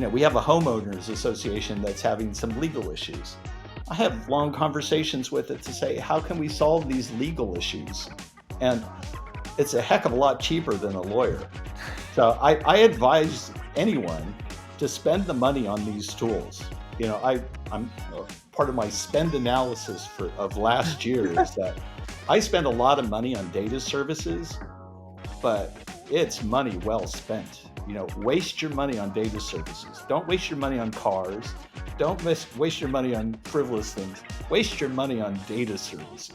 we have a homeowners association that's having some legal issues. I have long conversations with it to say, how can we solve these legal issues? And it's a heck of a lot cheaper than a lawyer. So I advise anyone to spend the money on these tools. I'm part of my spend analysis of last year is that I spend a lot of money on data services, but it's money well spent. Waste your money on data services. Don't waste your money on cars. Don't waste your money on frivolous things. Waste your money on data services.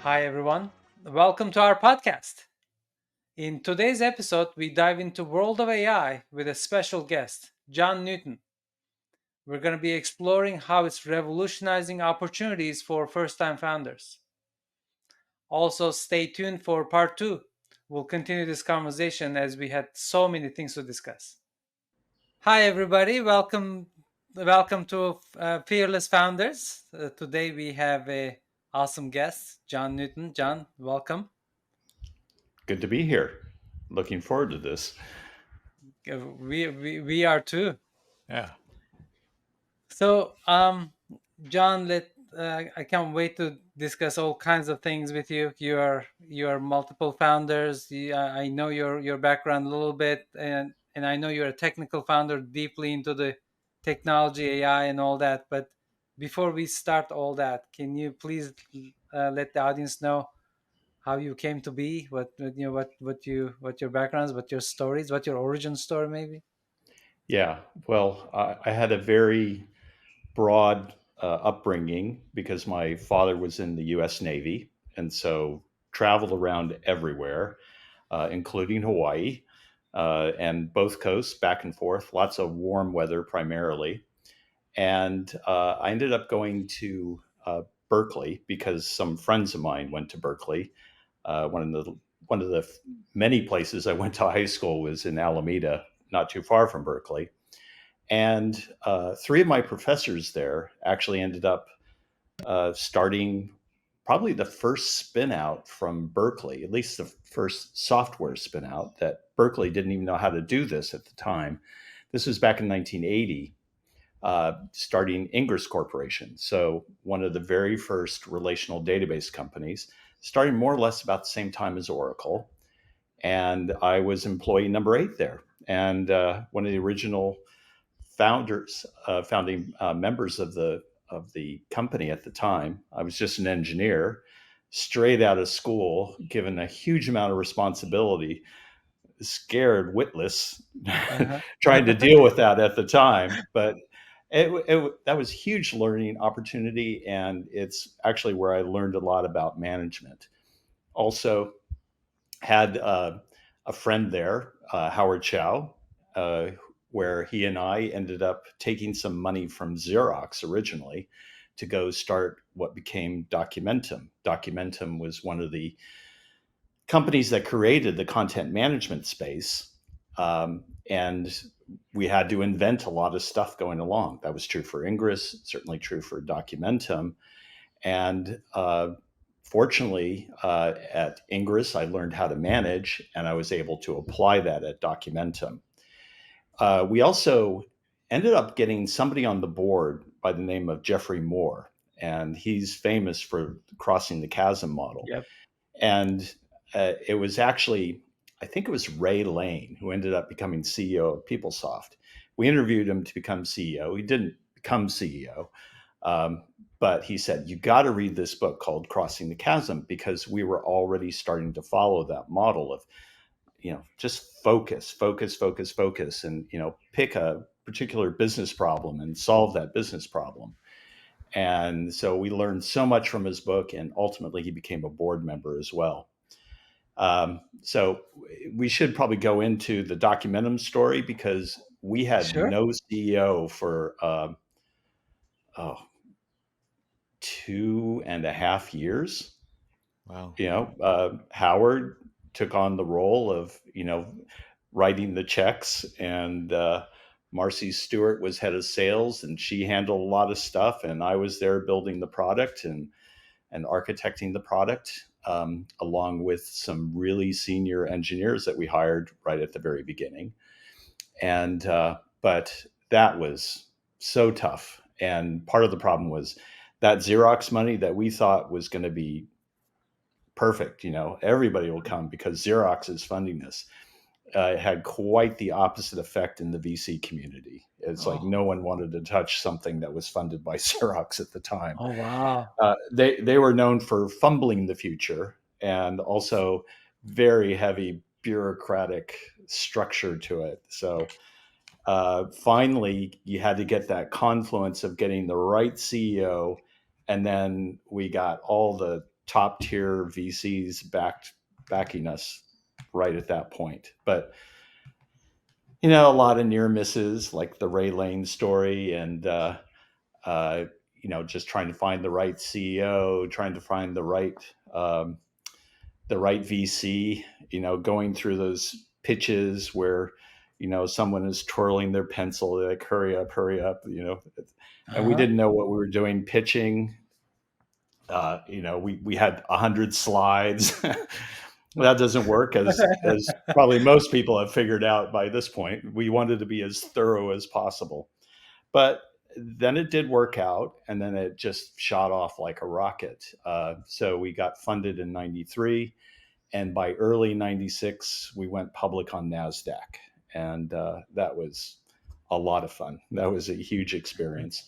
Hi, everyone. Welcome to our podcast. In today's episode, we dive into world of AI with a special guest, John Newton. We're going to be exploring how it's revolutionizing opportunities for first-time founders. Also, stay tuned for part 2. We'll continue this conversation as we had so many things to discuss. Hi, everybody. Welcome to Fearless Founders. Today we have a awesome guest, John Newton. John, welcome. Good to be here. Looking forward to this. We are too. Yeah. So, John, I can't wait to discuss all kinds of things with you. You are multiple founders. I know your background a little bit, and I know you're a technical founder, deeply into the technology, AI, and all that. But before we start all that, can you please let the audience know how you came to be, what your backgrounds, what your stories, what your origin story, maybe? Yeah. Well, I had a very broad upbringing because my father was in the U.S. Navy, and so traveled around everywhere, including Hawaii and both coasts, back and forth. Lots of warm weather, primarily. And I ended up going to Berkeley because some friends of mine went to Berkeley. One of the many places I went to high school was in Alameda, not too far from Berkeley. And three of my professors there actually ended up starting probably the first spin out from Berkeley, at least the first software spin out that Berkeley didn't even know how to do this at the time. This was back in 1980, starting Ingress Corporation. So, one of the very first relational database companies, starting more or less about the same time as Oracle. And I was employee number 8 there. And one of the original founding members of the company at the time. I was just an engineer, straight out of school, given a huge amount of responsibility, scared witless, Uh-huh. trying to deal with that at the time. But that was a huge learning opportunity, and it's actually where I learned a lot about management. Also, had a friend there, Howard Chow, where he and I ended up taking some money from Xerox originally to go start what became Documentum. Documentum was one of the companies that created the content management space. And we had to invent a lot of stuff going along. That was true for Ingress, certainly true for Documentum. And fortunately, at Ingress, I learned how to manage, and I was able to apply that at Documentum. We also ended up getting somebody on the board by the name of Jeffrey Moore, and he's famous for crossing the chasm model. Yep. And it was actually, I think it was Ray Lane who ended up becoming CEO of PeopleSoft. We interviewed him to become CEO. He didn't become CEO, but he said, you got to read this book called Crossing the Chasm, because we were already starting to follow that model of, just focus, and, pick a particular business problem and solve that business problem. And so we learned so much from his book, and ultimately he became a board member as well. So we should probably go into the Documentum story, because we had Sure. no CEO for, 2.5 years. Wow. Howard took on the role of, writing the checks, and Marcy Stewart was head of sales, and she handled a lot of stuff, and I was there building the product and architecting the product, along with some really senior engineers that we hired right at the very beginning. And but that was so tough. And part of the problem was that Xerox money that we thought was going to be perfect. Everybody will come because Xerox is funding this. It had quite the opposite effect in the VC community. It's like Oh, no one wanted to touch something that was funded by Xerox at the time. oh wow. They were known for fumbling the future and also very heavy bureaucratic structure to it. So finally, you had to get that confluence of getting the right CEO, and then we got all the top tier VCs backing us right at that point. But a lot of near misses, like the Ray Lane story, and uh, just trying to find the right CEO, trying to find um, the right VC. Going through those pitches where someone is twirling their pencil, they're like, hurry up, and we Uh-huh. didn't know what we were doing pitching. We had 100 slides. That doesn't work, as probably most people have figured out by this point. We wanted to be as thorough as possible, but then it did work out, and then it just shot off like a rocket. So we got funded in '93, and by early '96 we went public on NASDAQ, and that was a lot of fun. That was a huge experience.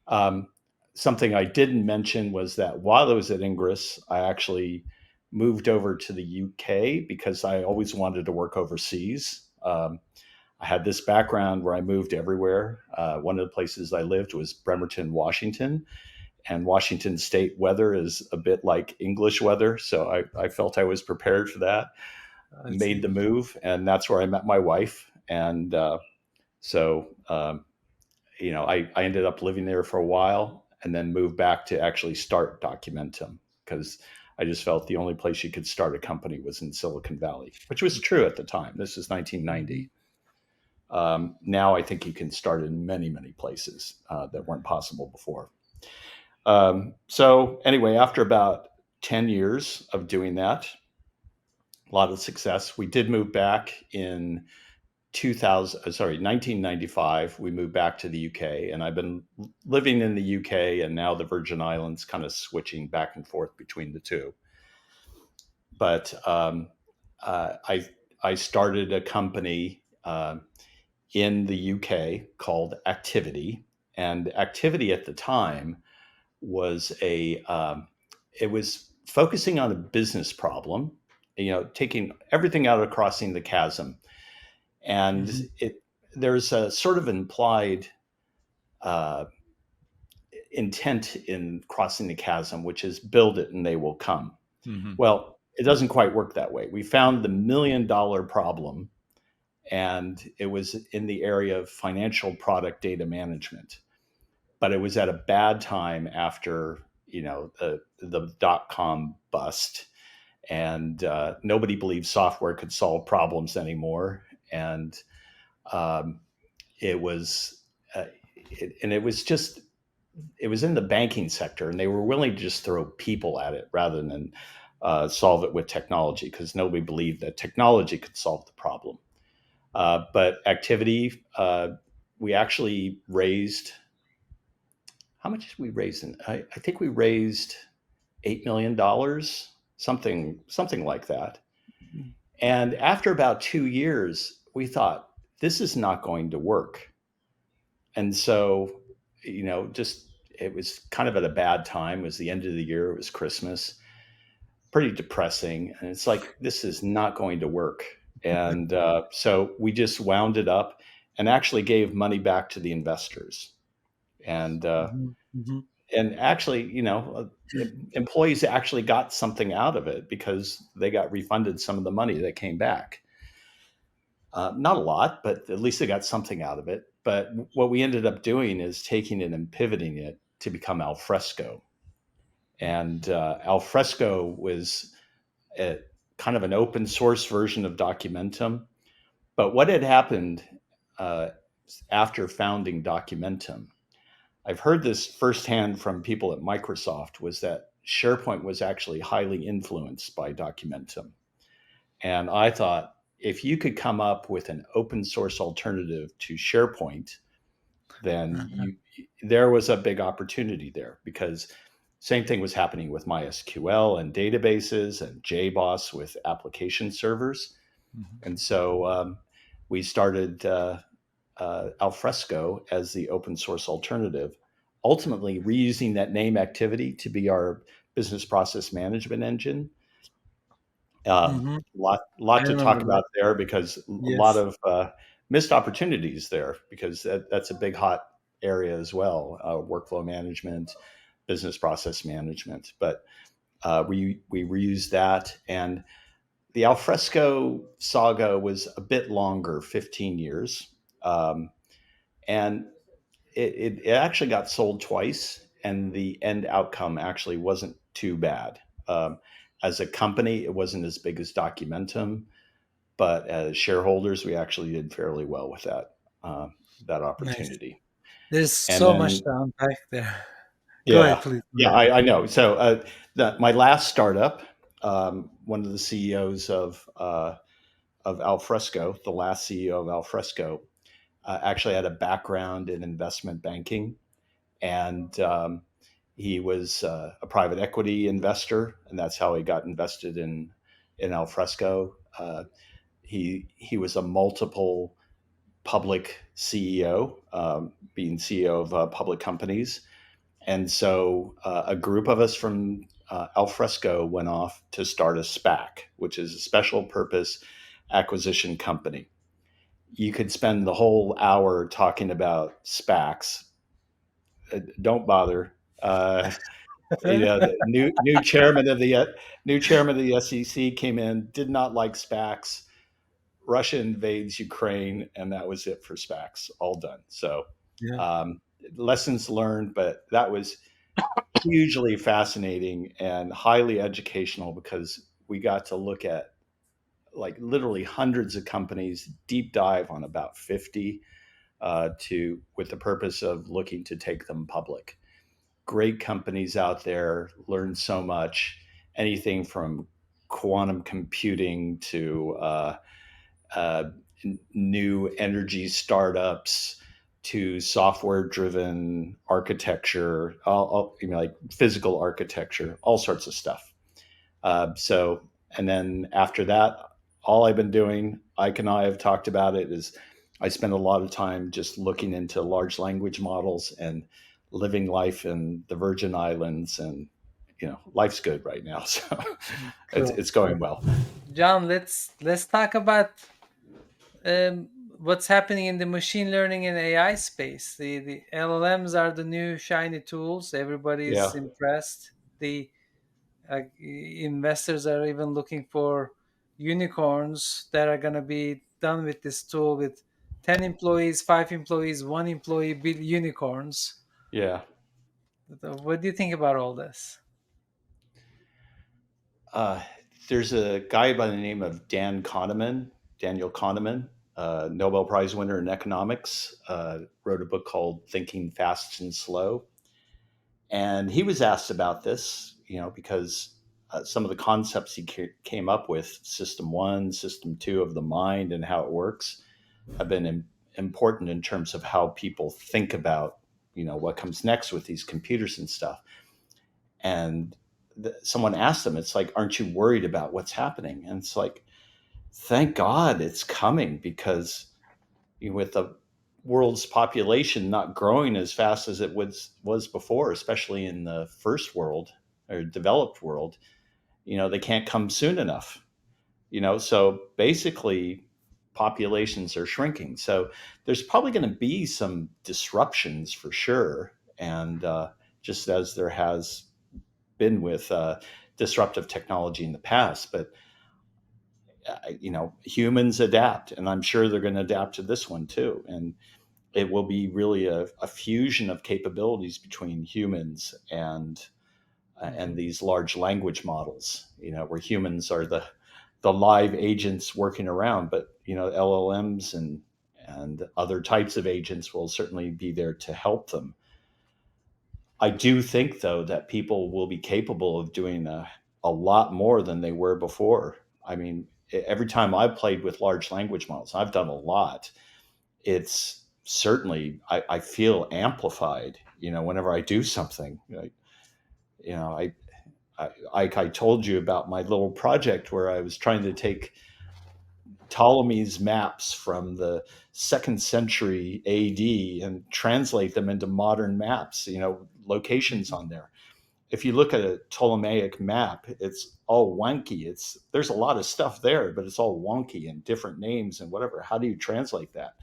Um, Something I didn't mention was that while I was at Ingress, I actually moved over to the UK because I always wanted to work overseas. I had this background where I moved everywhere. One of the places I lived was Bremerton, Washington, and Washington state weather is a bit like English weather. So I felt I was prepared for that, I made see. the move, and that's where I met my wife. And so I ended up living there for a while and then moved back to actually start Documentum because I just felt the only place you could start a company was in Silicon Valley, which was true at the time. This is Mhm. 1990. Now I think you can start in many, many places that weren't possible before. So anyway, after about 10 years of doing that, a lot of success, we did move back in 2000, sorry, 1995. We moved back to the UK, and I've been living in the UK and now the Virgin Islands, kind of switching back and forth between the two. But uh, I I started a company in the UK called Activity, and Activity at the time was it was focusing on a business problem, taking everything out of crossing the chasm, and Mhm. there's a sort of implied uh, intent in crossing the chasm, which is build it and they will come. Hmm. Well, it doesn't quite work that way. We found the $1 million problem, and it was in the area of financial product data management. But it was at a bad time after the dot-com bust, and nobody believed software could solve problems anymore. And um, it was and it was just it was in the banking sector, and they were willing to just throw people at it rather than solve it with technology because nobody believed that technology could solve the problem. But Activity, we actually raised, how much did we raise? I think we raised $8 million, something like that. And after about 2 years, we thought this is not going to work. And so, just it was kind of at a bad time. It was the end of the year. It was Christmas. Pretty depressing. And it's like this is not going to work. And so we just wound it up and actually gave money back to the investors. And Mhm. Mhm. actually, employees actually got something out of it because they got refunded some of the money that came back. Not a lot, but at least they got something out of it. But what we ended up doing is taking it and pivoting it to become Alfresco. And Alfresco was a, kind of an open source version of Documentum. But what had happened uh, after founding Documentum, I've heard this firsthand from people at Microsoft, was that SharePoint was actually highly influenced by Documentum. And I thought, if you could come up with an open source alternative to SharePoint, then there was a big opportunity there, because same thing was happening with MySQL and databases and JBoss with application servers. Mhm. And so we started Alfresco as the open source alternative, ultimately reusing that name activity to be our business process management engine. Mhm. I Lot to remember talk that. about there, because a lot Yes. of missed opportunities there, because that's a big hot area as well. Workflow management, business process management, but we reused that. And the Alfresco saga was a bit longer, 15 years, and it actually got sold twice, and the end outcome actually wasn't too bad. As a company, it wasn't as big as Documentum, but as shareholders, we actually did fairly well with uh, that Nice. opportunity. There's And so much then, to unpack there. Go ahead, yeah, please. Go yeah, ahead. I know. So my last startup, one of the CEOs of Alfresco, the last CEO of Alfresco, actually had a background in investment banking, and he was a private equity investor, and that's how he got invested in Alfresco. He was a multiple public CEO, being CEO of public companies, and so a group of us from Alfresco went off to start a SPAC, which is a special purpose acquisition company. You could spend the whole hour talking about SPACs. Don't bother. The new chairman of the SEC came in, did not like SPACs. Russia invades Ukraine, and that was it for SPACs. All done. So Yeah. um, lessons learned, but that was hugely fascinating and highly educational, because we got to look at like literally hundreds of companies, deep dive on about 50, to with the purpose of looking to take them public. Great companies out there, learned so much, anything from quantum computing to uh, new energy startups to software driven architecture, like physical architecture, all sorts of stuff. So, and then after that, all I've been doing, Ike and I have talked about it, is I spend a lot of time just looking into large language models and living life in the Virgin Islands, and life's good right now. So Cool. it's going well. John, let's talk about um, what's happening in the machine learning and AI space. The LLMs are the new shiny tools. Yeah, Everybody's impressed. The investors are even looking for unicorns that are going to be done with this tool with 10 employees, 5 employees, 1 employee, big unicorns. yeah. What do you think about all this? Uh, there's a guy by the name of Daniel Kahneman, Nobel Prize winner in economics, wrote a book called Thinking Fast and Slow. And he was asked about this, because some of the concepts he came up with, system one, system two of the mind and how it works, have been important in terms of how people think about, what comes next with these computers and stuff. And someone asked him, it's like, aren't you worried about what's happening? And it's like, thank God it's coming, because with the world's population not growing as fast as it was before, especially in the first world or developed world, they can't come soon enough. So basically, populations are shrinking. So there's probably going to be some disruptions for sure, and just as there has been with disruptive technology in the past. But humans adapt, and I'm sure they're going to adapt to this one too. And it will be really a fusion of capabilities between humans and and Mhm. these large language models, where humans are the live agents working around, but LLMs and other types of agents will certainly be there to help them. I do think, though, that people will be capable of doing a lot more than they were before. I mean, every time I've played with large language models, I've done a lot. It's certainly, I feel amplified, whenever I do something. You know, I told you about my little project where I was trying to take Ptolemy's maps from the second century AD and translate them into modern maps, locations Mhm. on there. If you look at a Ptolemaic map, it's all wonky. There's a lot of stuff there, but it's all wonky and different names and whatever. How do you translate that?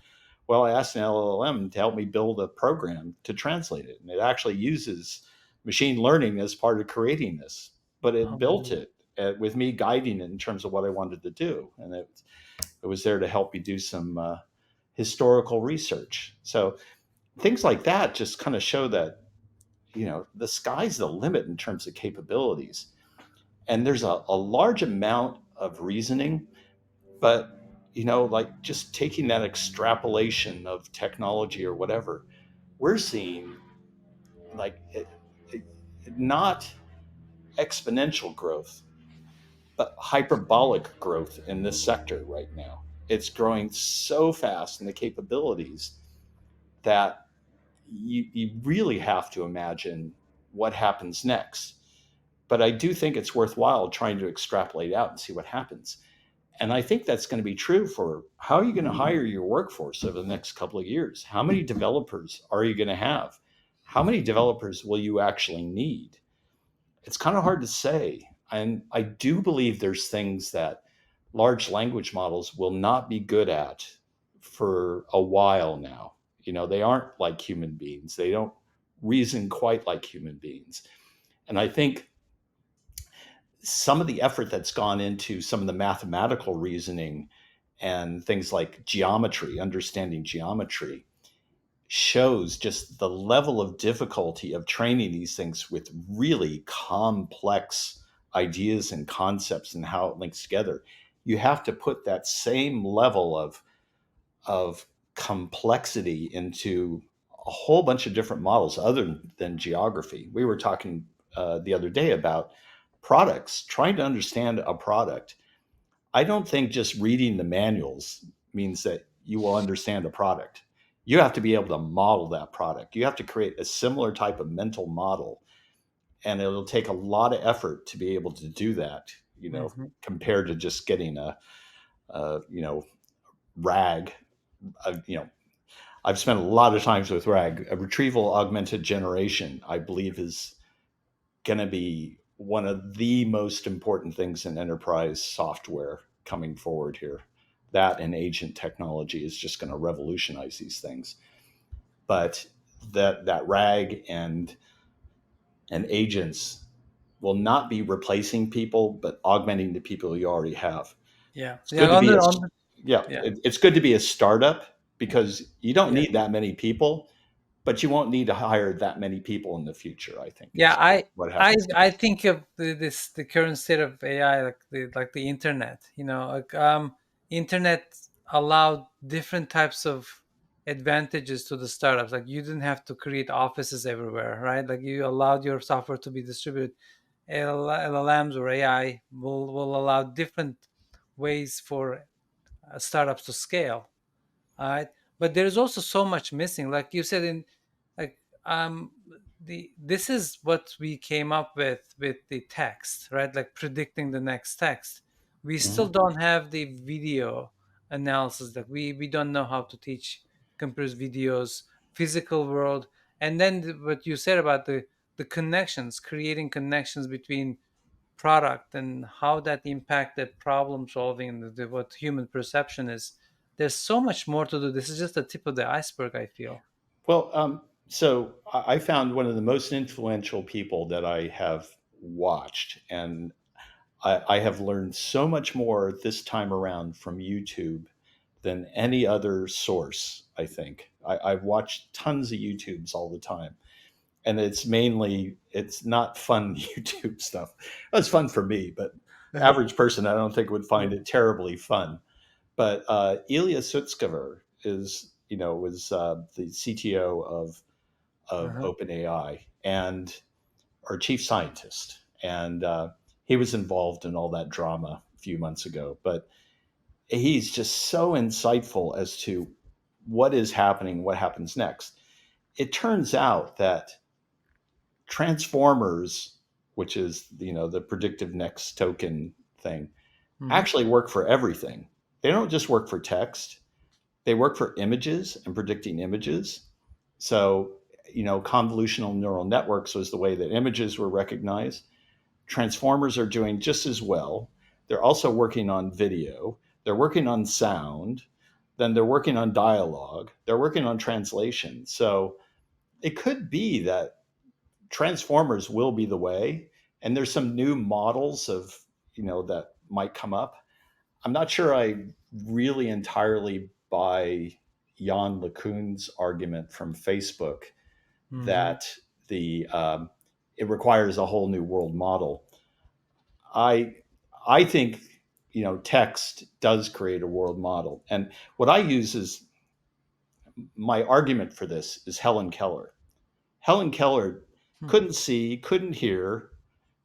Well, I asked an LLM to help me build a program to translate it, and it actually uses machine learning as part of creating this. But it built Oh. it with me guiding it in terms of what I wanted to do, and it was there to help me do some historical research. So things like that just kind of show that the sky's the limit in terms of capabilities, and there's a large amount of reasoning, but like just taking that extrapolation of technology or whatever, we're seeing like it, not exponential growth, but hyperbolic growth in this sector right now. It's growing so fast in the capabilities that you really have to imagine what happens next. But I do think it's worthwhile trying to extrapolate out and see what happens. And I think that's going to be true for how are you going to hire your workforce over the next couple of years? How many developers are you going to have? How many developers will you actually need? It's kind of hard to say. And I do believe there's things that large language models will not be good at for a while now. They aren't like human beings, they don't reason quite like human beings. And I think some of the effort that's gone into some of the mathematical reasoning and things like geometry, understanding geometry, shows just the level of difficulty of training these things with really complex ideas and concepts and how it links together. You have to put that same level of complexity into a whole bunch of different models other than geography. We were talking the other day about products, trying to understand a product. I don't think just reading the manuals means that you will understand a product. You have to be able to model that product. You have to create a similar type of mental model, and it'll take a lot of effort to be able to do that. Mhm. Compared to just getting a RAG. Uh, you know, I've spent a lot of times with RAG. A retrieval augmented generation, I believe, is going to be one of the most important things in enterprise software coming forward here. That and agent technology is just going to revolutionize these things. But that RAG and agents will not be replacing people, but augmenting the people you already have. Yeah. It's Yeah. good to be yeah, Yeah. it's good to be a startup because you don't Yeah. need that many people, but you won't need to hire that many people in the future. I think Yeah. is I what I happens I next. think of the current state of AI like the internet. Internet allowed different types of advantages to the startups. Like you didn't have to create offices everywhere, right? Like you allowed your software to be distributed. LLMs or AI will allow different ways for startups to scale. All right, but there's also so much missing, like you said. In like the This is what we came up with the text, right? Like predicting the next text. We still Mhm. don't have the video analysis. That we don't know how to teach computers videos, physical world. And then what you said about the connections, creating connections between product and how that impacted problem solving and what human perception is. There's so much more to do. This is just the tip of the iceberg, I feel. Well, so I found one of the most influential people that I have watched, and I have learned so much more this time around from YouTube than any other source. I think I've watched tons of YouTubes all the time, and it's not fun YouTube stuff. It's fun for me, but the Uh-huh. average person I don't think would Yeah. find it terribly fun. But Ilya Sutskever is, was the CTO of Uh-huh. OpenAI and our chief scientist, and he was involved in all that drama a few months ago. But he's just so insightful as to what is happening, what happens next. It turns out that transformers, which is the predictive next token thing, Hmm. actually work for everything. They don't just work for text. They work for images and predicting images. So, convolutional neural networks was the way that images were recognized. Transformers are doing just as well. They're also working on video. They're working on sound. Then they're working on dialogue. They're working on translation. So it could be that transformers will be the way. And there's some new models that might come up. I'm not sure I really entirely buy Jan LeCun's argument from Facebook Hmm. that the it requires a whole new world model. I I think text does create a world model, and what I use is my argument for this is Helen Keller. Helen Keller Hmm. couldn't see, couldn't hear,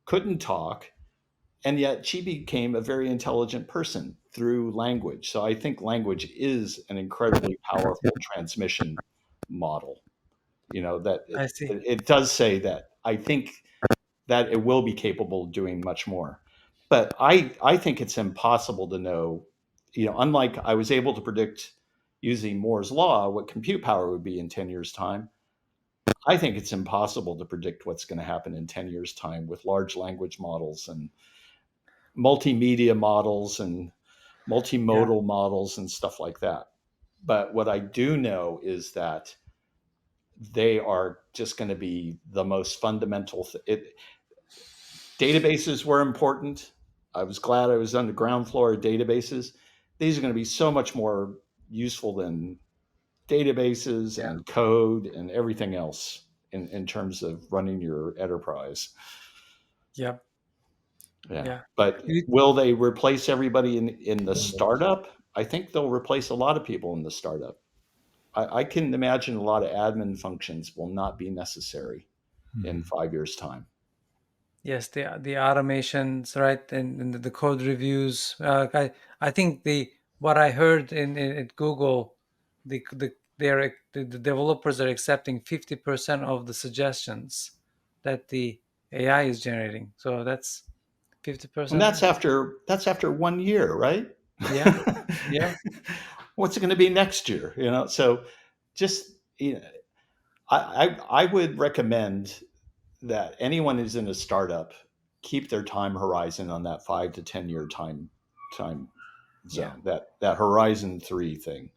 couldn't talk, and yet she became a very intelligent person through language. So I think language is an incredibly powerful transmission model. That I see. it does say that. I think that it will be capable of doing much more. But I think it's impossible to know, unlike I was able to predict using Moore's law what compute power would be in 10 years' time. I think it's impossible to predict what's going to happen in 10 years' time with large language models and multimedia models and Yeah. multimodal models and stuff like that. But what I do know is that they are just going to be the most fundamental. Databases were important. I was glad I was on the ground floor of databases. These are going to be so much more useful than databases Yeah. and code and everything else in terms of running your enterprise. Yeah. Yeah. Yeah. But You- will they replace everybody in the startup? I think they'll replace a lot of people in the startup. I can imagine a lot of admin functions will not be necessary in 5 years' time. Yes, the automations, right, and the code reviews. I think what I heard at Google, the developers are accepting 50% of the suggestions that the AI is generating. So that's And 50%. that's after 1 year, right? Yeah, yeah, What's it going to be next year? So just I would recommend that anyone who's in a startup keep their time horizon on that 5 to 10 year time yeah. zone, that horizon three thing,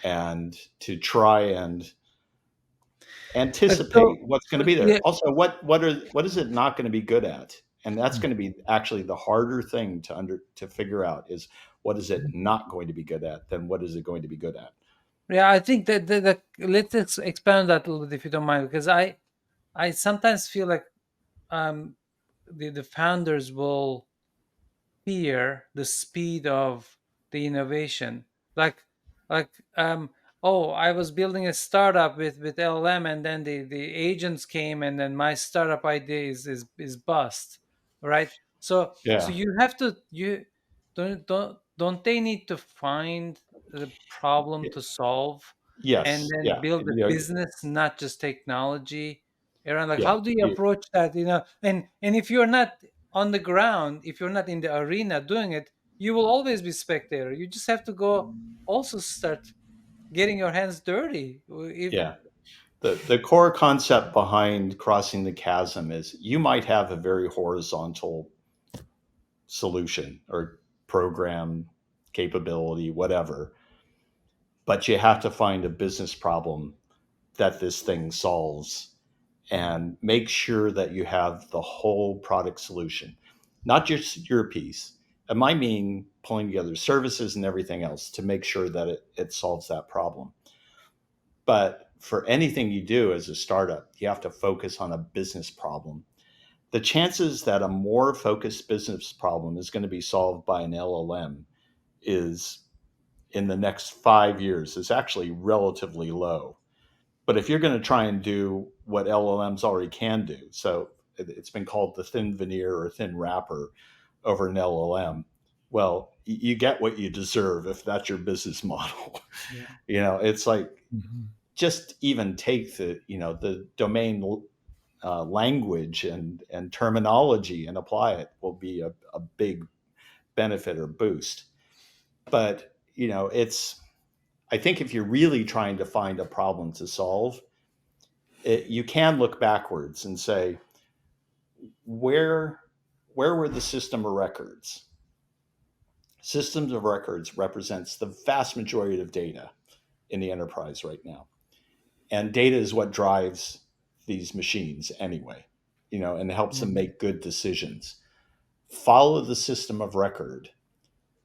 and to try and So anticipate what's going to be yeah, there. Also, what is it not going to be good at? And that's going to be actually the harder thing to figure out is what is it not going to be good at than what is it going to be good at. yeah. I think that let's expand that a little bit if you don't mind, because I sometimes feel like um the founders will fear the speed of the innovation. Like like oh, I was building a startup with LLM, and then the agents came, and then my startup idea is bust, right? So Yeah. you have to, you don't they need to find the problem to solve, and Yes. then Yeah. build a business, not just technology around? Like, Yeah. how do you approach that, and if you're not on the ground, if you're not in the arena doing it, you will always be spectator. You just have to go also start getting your hands dirty. If Yeah. The core concept behind crossing the chasm is you might have a very horizontal solution or program capability, whatever, but you have to find a business problem that this thing solves and make sure that you have the whole product solution, not just your piece. It might mean pulling together services and everything else to make sure that it solves that problem. But for anything you do as a startup, you have to focus on a business problem. The chances that a more focused business problem is going to be solved by an LLM is in the next 5 years is actually relatively low. But if you're going to try and do what LLMs already can do, so it's been called the thin veneer or thin wrapper over an LLM. Well, you get what you deserve if that's your business model. Yeah. It's like Mhm. just even take the domain language and terminology and apply it will be a big benefit or boost. But it's I think if you're really trying to find a problem to solve, you can look backwards and say, where where were the system of records? Systems of records represents the vast majority of data in the enterprise right now. And data is what drives these machines anyway, and helps them Mhm. make good decisions. Follow the system of record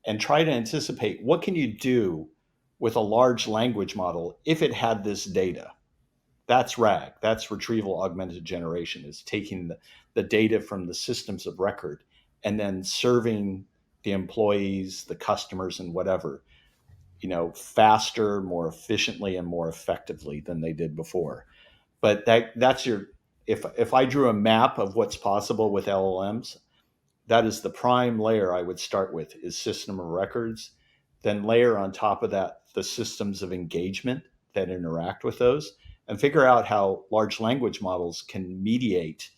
and try to anticipate what can you do with a large language model if it had this data. That's RAG. That's retrieval augmented generation, is taking the data from the systems of record and then serving the employees, the customers, and whatever, faster, more efficiently, and more effectively than they did before. But that's your if I drew a map of what's possible with LLMs, that is the prime layer I would start with is system of records, then layer on top of that the systems of engagement that interact with those, and figure out how large language models can mediate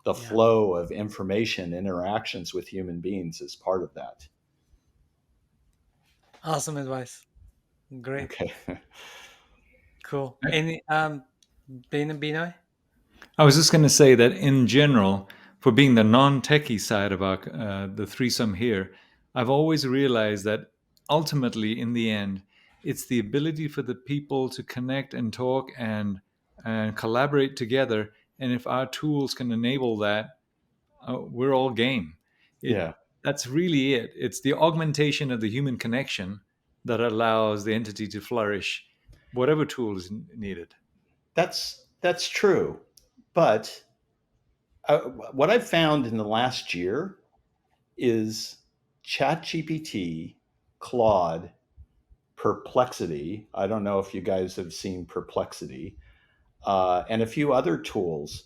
the Yeah. flow of information interactions with human beings as part of that. Awesome advice. Great. Okay. Cool. I Any Binoy? I was just going to say that in general, for being the non-techie side of the threesome here, I've always realized that ultimately, in the end, it's the ability for the people to connect and talk and collaborate together. And if our tools can enable that, we're all game. It Yeah. That's really it. It's the augmentation of the human connection that allows the entity to flourish, whatever tool is needed. That's true. But uh, what I've found in the last year is ChatGPT, Claude, Perplexity. I don't know if you guys have seen Perplexity, and a few other tools.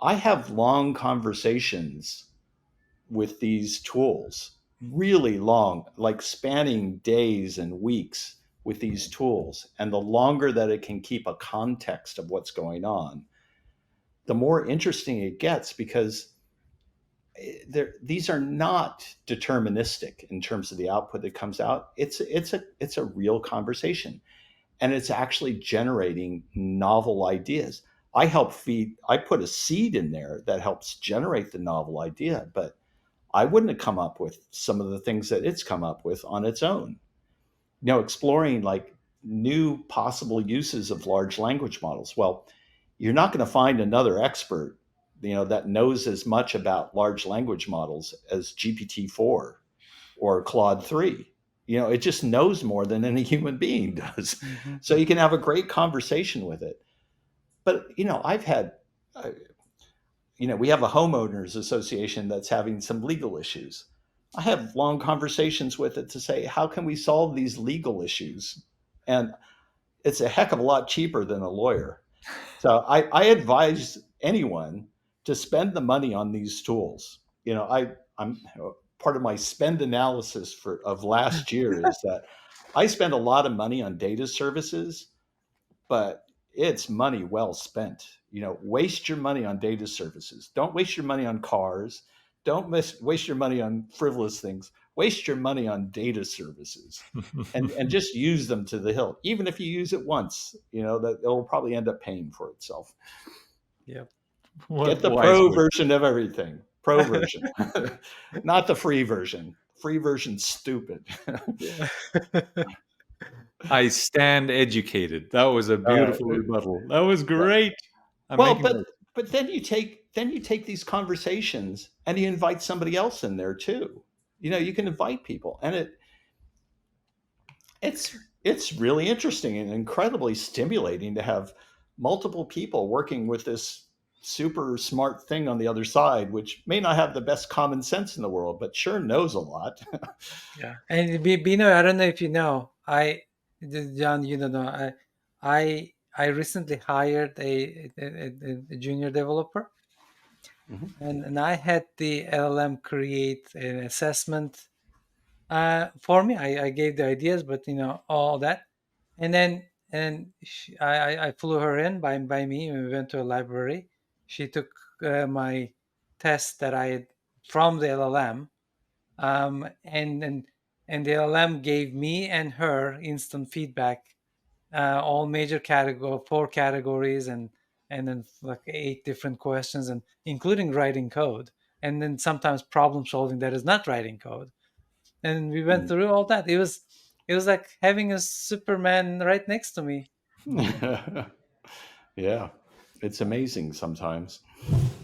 I have long conversations with these tools, really long, like spanning days and weeks with these tools. And the longer that it can keep a context of what's going on, the more interesting it gets because these are not deterministic in terms of the output that comes out. It's a real conversation, and it's actually generating novel ideas. I put a seed in there that helps generate the novel idea, but I wouldn't have come up with some of the things that it's come up with on its own. Exploring like new possible uses of large language models. Well, you're not going to find another expert, that knows as much about large language models as GPT-4 or Claude 3. It just knows more than any human being does. So Mm-hmm. you can have a great conversation with it. But, I've had, uh, we have a homeowners association that's having some legal issues. I have long conversations with it to say, how can we solve these legal issues? And it's a heck of a lot cheaper than a lawyer. So I advise anyone to spend the money on these tools. I'm part of my spend analysis of last year is that I spend a lot of money on data services, but it's money well spent. Waste your money on data services. Don't waste your money on cars. Don't waste your money on frivolous things. Waste your money on data services, and just use them to the hilt. Even if you use it once, that it'll probably end up paying for itself. Yep. Get What the wise pro words. version of everything. Pro version, not the free version. Free version's stupid. Yeah. I stand educated. That was a uh, beautiful rebuttal. That was yeah. great. I'm Well, making but then you take these conversations and you invite somebody else in there too. You can invite people, and it's It's really interesting and incredibly stimulating to have multiple people working with this super smart thing on the other side, which may not have the best common sense in the world, but sure knows a lot. Yeah, and Bino, I don't know if you know, John, you don't know, I recently hired a junior developer, Mhm. and I had the LLM create an assessment for me. I gave the ideas, but all that, and then I flew her in by me, and we went to a library. She took my test that I had from the LLM, um, and and and the LLM gave me and her instant feedback, all major category, four categories, and then like eight different questions, and including writing code, and then sometimes problem solving that is not writing code. And we went through all that. It was like having a Superman right next to me. Yeah, it's amazing sometimes.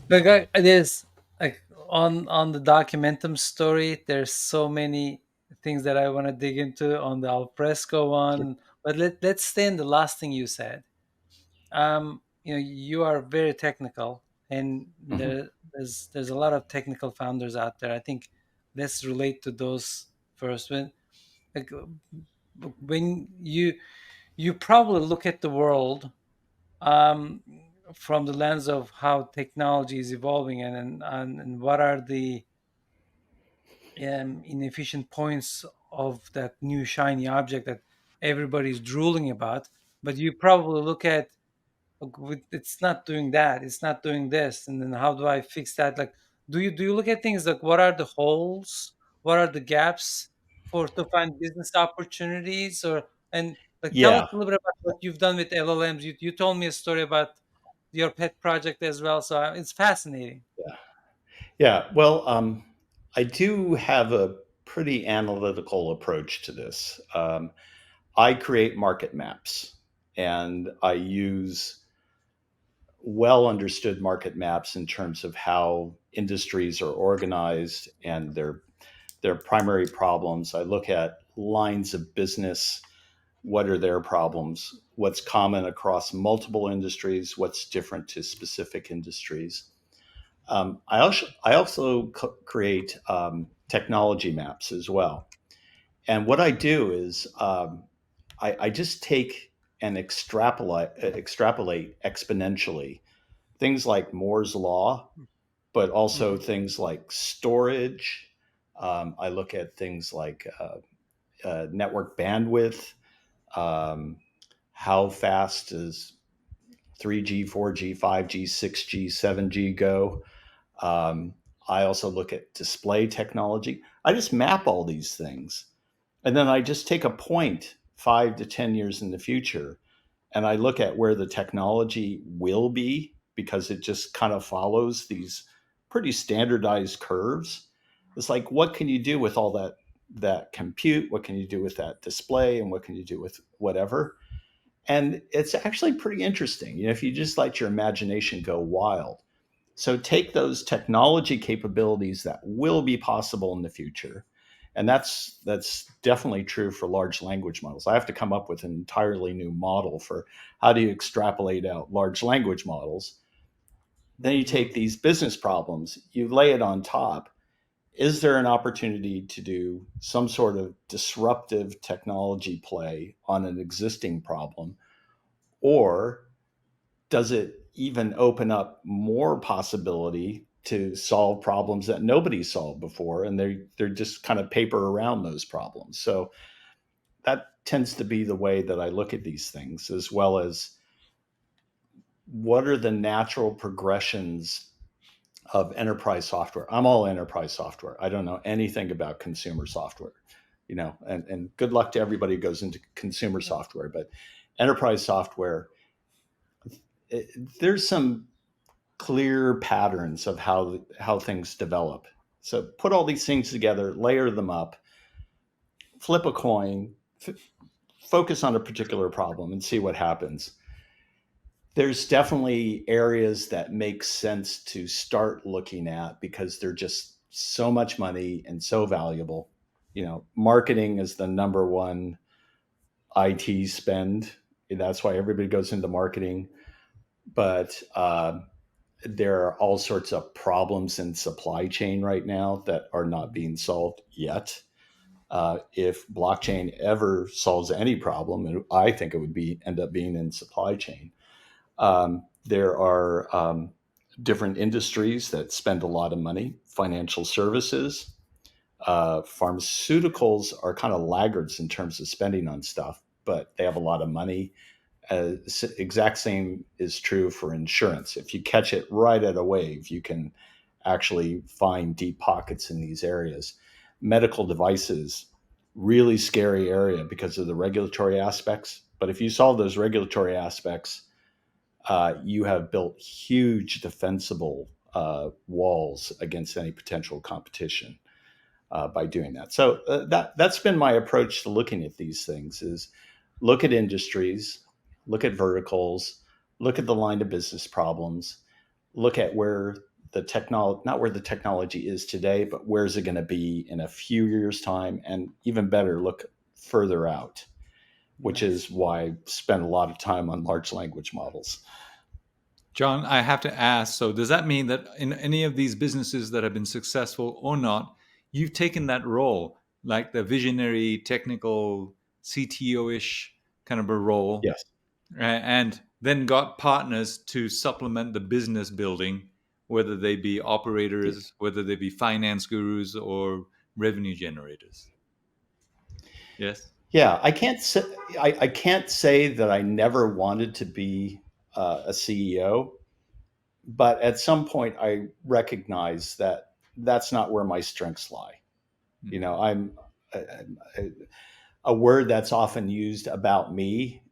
Like it is like on the Documentum story. There's so many things that I want to dig into on the Alfresco Sure. one, but let's stay in the last thing you said. You are very technical, and Mhm. there's a lot of technical founders out there. I think let's relate to those first. Like, when you probably look at the world, um, from the lens of how technology is evolving, and what are the inefficient points of that new shiny object that everybody's drooling about. But you probably look at, "Look, it's not doing that, it's not doing this, and then how do I fix that?" Like, do you look at things like, what are the holes, what are the gaps for to find business opportunities, or and like, tell us Yeah, a little bit about what you've done with LLMs. You told me a story about your pet project as well, so it's fascinating. yeah, yeah. Well, I do have a pretty analytical approach to this. I create market maps, and I use well understood market maps in terms of how industries are organized and their primary problems. I look at lines of business. What are their problems? What's common across multiple industries? What's different to specific industries? I also create technology maps as well. And what I do is I just take and extrapolate exponentially things like Moore's law, but also Mhm. things like storage. I look at things like network bandwidth. Um, how fast does 3G, 4G, 5G, 6G, 7G go? Um, I also look at display technology. I just map all these things. And then I just take a point 5 to 10 years in the future and I look at where the technology will be because it just kind of follows these pretty standardized curves. It's like, what can you do with all that compute? What can you do with that display? And what can you do with whatever? And it's actually pretty interesting, if you just let your imagination go wild. So take those technology capabilities that will be possible in the future, and that's definitely true for large language models. I have to come up with an entirely new model for how do you extrapolate out large language models. Then you Mhm. take these business problems, you lay it on top. Is there an opportunity to do some sort of disruptive technology play on an existing problem, or does it even open up more possibility to solve problems that nobody solved before and they're just kind of paper around those problems? So that tends to be the way that I look at these things, as well as what are the natural progressions of enterprise software. I'm all enterprise software. I don't know anything about consumer software, and good luck to everybody who goes into consumer software, but enterprise software, it, there's some clear patterns of how things develop. So put all these things together, layer them up, flip a coin, focus on a particular problem, and see what happens. There's definitely areas that make sense to start looking at because they're just so much money and so valuable. Marketing is the number one IT spend. That's why everybody goes into marketing. But there are all sorts of problems in supply chain right now that are not being solved yet. If blockchain ever solves any problem, and I think it would be end up being in supply chain. There are different industries that spend a lot of money. Financial services, pharmaceuticals are kind of laggards in terms of spending on stuff, but they have a lot of money. Exact same is true for insurance. If you catch it right at a wave, you can actually find deep pockets in these areas. Medical devices, really scary area because of the regulatory aspects. But if you solve those regulatory aspects, you have built huge defensible walls against any potential competition by doing that. So that's been my approach to looking at these things: is look at industries, look at verticals, look at the line of business problems, look at where the technology, not where the technology is today, but where is it going to be in a few years' time, and even better, look further out, which Nice. is why I spend a lot of time on large language models. John, I have to ask, so does that mean that in any of these businesses that have been successful or not, you've taken that role, like the visionary, technical, CTO-ish kind of a role, Yes. and then got partners to supplement the business building, whether they be operators, whether they be finance gurus or revenue generators? Yes? Yeah, I can't say that I never wanted to be a CEO, but at some point I recognize that that's not where my strengths lie. You know, I'm a, a word that's often used about me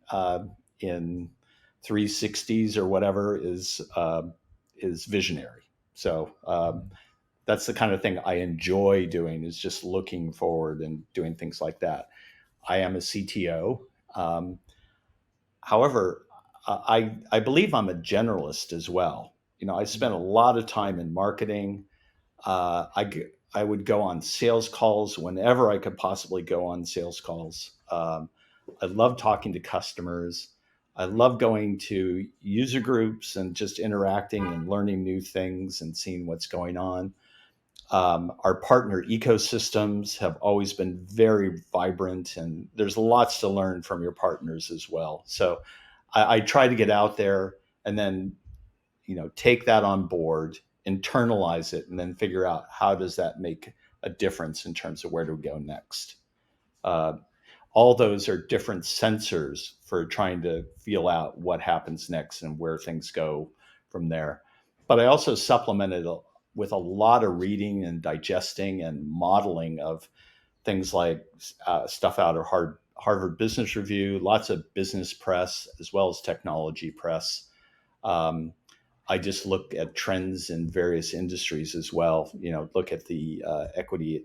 in 360s or whatever is visionary. So that's the kind of thing I enjoy doing, is just looking forward and doing things like that. I am a CTO. Um, However, I believe I'm a generalist as well. You know, I spent a lot of time in marketing. I would go on sales calls whenever I could possibly go on sales calls. I love talking to customers. I love going to user groups and just interacting and learning new things and seeing what's going on. Our partner ecosystems have always been very vibrant, and there's lots to learn from your partners as well. So I try to get out there and then, take that on board, internalize it, and then figure out how does that make a difference in terms of where to go next. Uh, all those are different sensors for trying to feel out what happens next and where things go from there. But I also supplemented with a lot of reading and digesting and modeling of things like stuff out of Harvard Business Review, lots of business press, as well as technology press. Um, I just look at trends in various industries as well. Look at the equity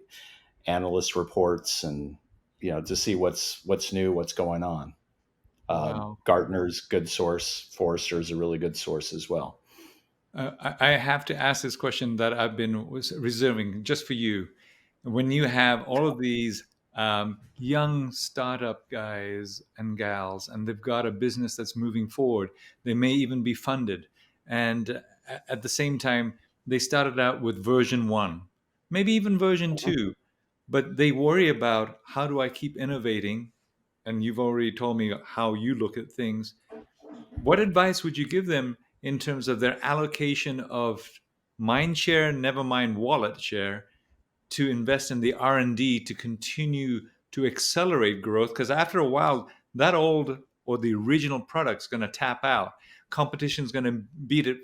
analyst reports, and to see what's new, what's going on. Wow. Gartner's good source. Forrester's a really good source as well. I have to ask this question that I've been reserving just for you. When you have all of these young startup guys and gals, and they've got a business that's moving forward, they may even be funded. And at the same time, they started out with version one, maybe even version two, but they worry about how do I keep innovating? And you've already told me how you look at things. What advice would you give them in terms of their allocation of mind share, never mind wallet share, to invest in the R&D to continue to accelerate growth? Because after a while, that old or the original product's going to tap out. Competition's going to beat it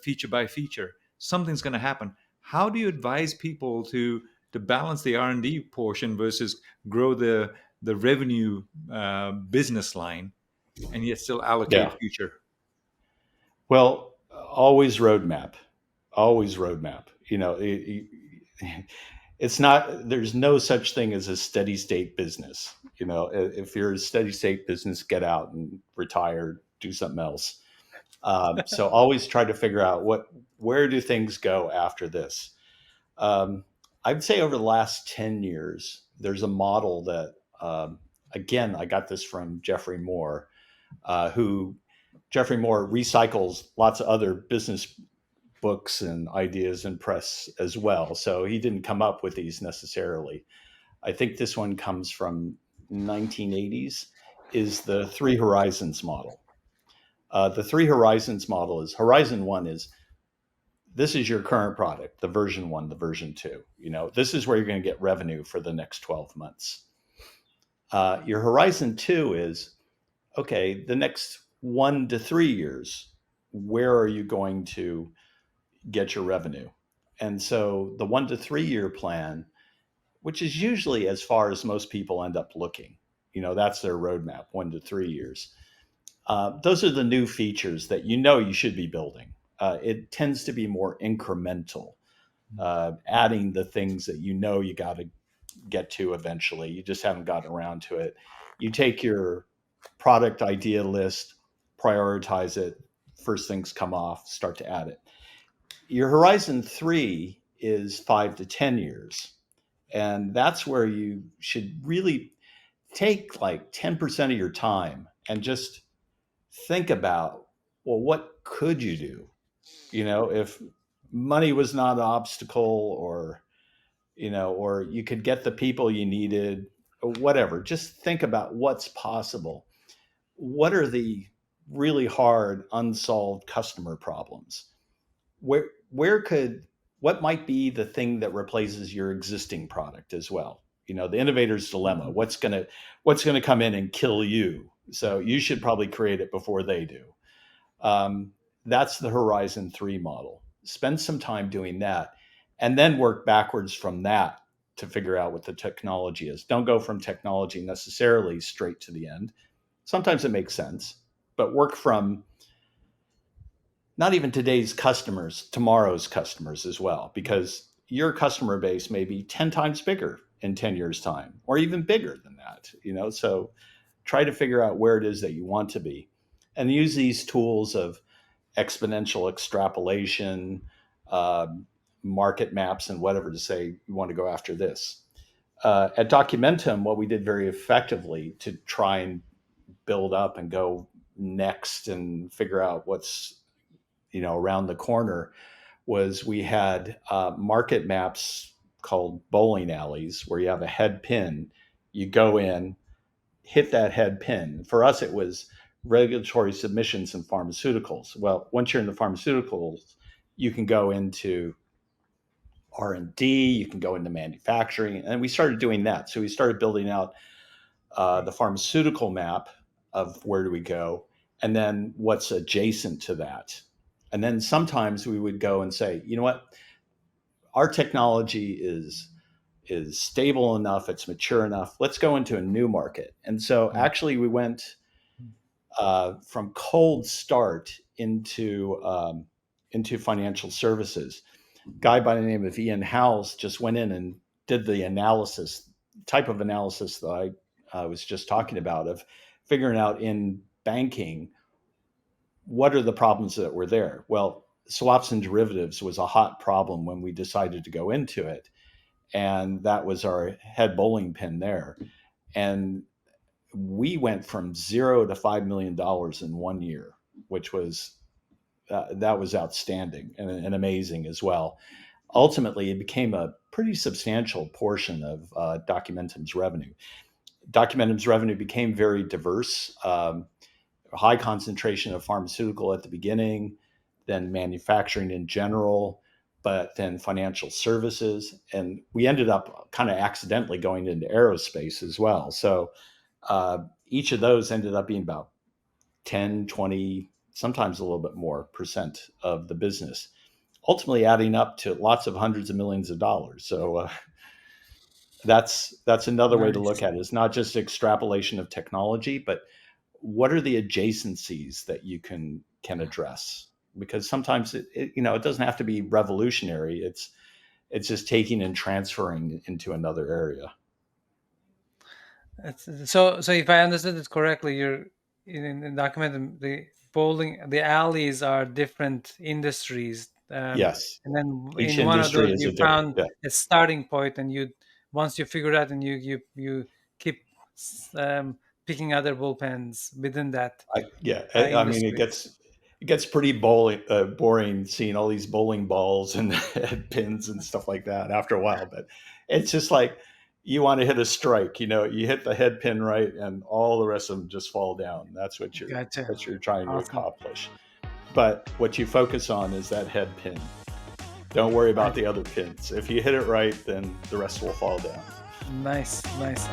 feature by feature. Something's going to happen. How do you advise people to balance the R&D portion versus grow the revenue business line and yet still allocate Yeah. future? Well, always roadmap. It's not. There's no such thing as a steady state business. If you're a steady state business, get out and retire, do something else. So always try to figure out where do things go after this. Um, I'd say over the last 10 years, there's a model that again, I got this from Jeffrey Moore, who Jeffrey Moore recycles lots of other business books and ideas and press as well. So he didn't come up with these necessarily. I think this one comes from 1980s, is the three horizons model. The three horizons model is horizon one is this is your current product, the version one, the version two. This is where you're going to get revenue for the next 12 months. Your horizon two is okay, the next 1 to 3 years, where are you going to get your revenue? And so the 1 to 3 year plan, which is usually as far as most people end up looking, that's their roadmap, 1 to 3 years. Those are the new features that you should be building. It tends to be more incremental, adding the things that you got to get to eventually. You just haven't gotten around to it. You take your product idea list, prioritize it, first things come off, start to add it. Your horizon three is 5 to 10 years. And that's where you should really take like 10% of your time and just think about, well, what could you do? If money was not an obstacle, or you could get the people you needed, or whatever, just think about what's possible. What are the really hard unsolved customer problems? Where could what might be the thing that replaces your existing product as well? The innovator's dilemma. What's going to come in and kill you? So you should probably create it before they do. um, that's the horizon three model. Spend some time doing that and then work backwards from that to figure out what the technology is. Don't go from technology necessarily straight to the end. Sometimes it makes sense, but work from not even today's customers, tomorrow's customers as well, because your customer base may be 10 times bigger in 10 years' time, or even bigger than that. So try to figure out where it is that you want to be and use these tools of exponential extrapolation, uh, market maps, and whatever to say you want to go after this. At Documentum, what we did very effectively to try and build up and go next and figure out what's around the corner was we had market maps called bowling alleys where you have a head pin. You go in, hit that head pin. For us, it was regulatory submissions in pharmaceuticals. Well, once you're in the pharmaceuticals, you can go into R&D, you can go into manufacturing, and we started doing that. So we started building out the pharmaceutical map of where do we go, and then what's adjacent to that. And then sometimes we would go and say, you know what, our technology is stable enough, it's mature enough. Let's go into a new market. And so actually, we went from cold start into financial services. Guy by the name of Ian Howells just went in and did the analysis, type of analysis that I was just talking about, of figuring out in banking what are the problems that were there. Well, swaps and derivatives was a hot problem when we decided to go into it, and that was our head bowling pin there. And we went from $0 to $5 million in 1 year, which was that was outstanding and amazing as well. Ultimately, it became a pretty substantial portion of Documentum's revenue. Documentum's revenue became very diverse, high concentration of pharmaceutical at the beginning, then manufacturing in general, but then financial services. And we ended up kind of accidentally going into aerospace as well. So each of those ended up being about 10, 20, sometimes a little bit more percent of the business, ultimately adding up to lots of hundreds of millions of dollars. So that's another way to look Nice. at it. It's not just extrapolation of technology, but what are the adjacencies that you can address? Because sometimes it doesn't have to be revolutionary. It's just taking and transferring into another area. So if I understood it correctly, you're in the document the alleys are different industries, Yes, and then each in one of those industry is you a different. found Yeah. a starting point, and you once you figure out and you keep picking other bullpens within that Yeah, I mean, industry. it gets pretty boring seeing all these bowling balls and head pins and stuff like that after a while. But it's just like you want to hit a strike. You hit the head pin right, and all the rest of them just fall down. Gotcha. That's what you're trying to Awesome. accomplish. But what you focus on is that head pin. Don't worry I, about the other pins. If you hit it right, then the rest will fall down. nice, nice.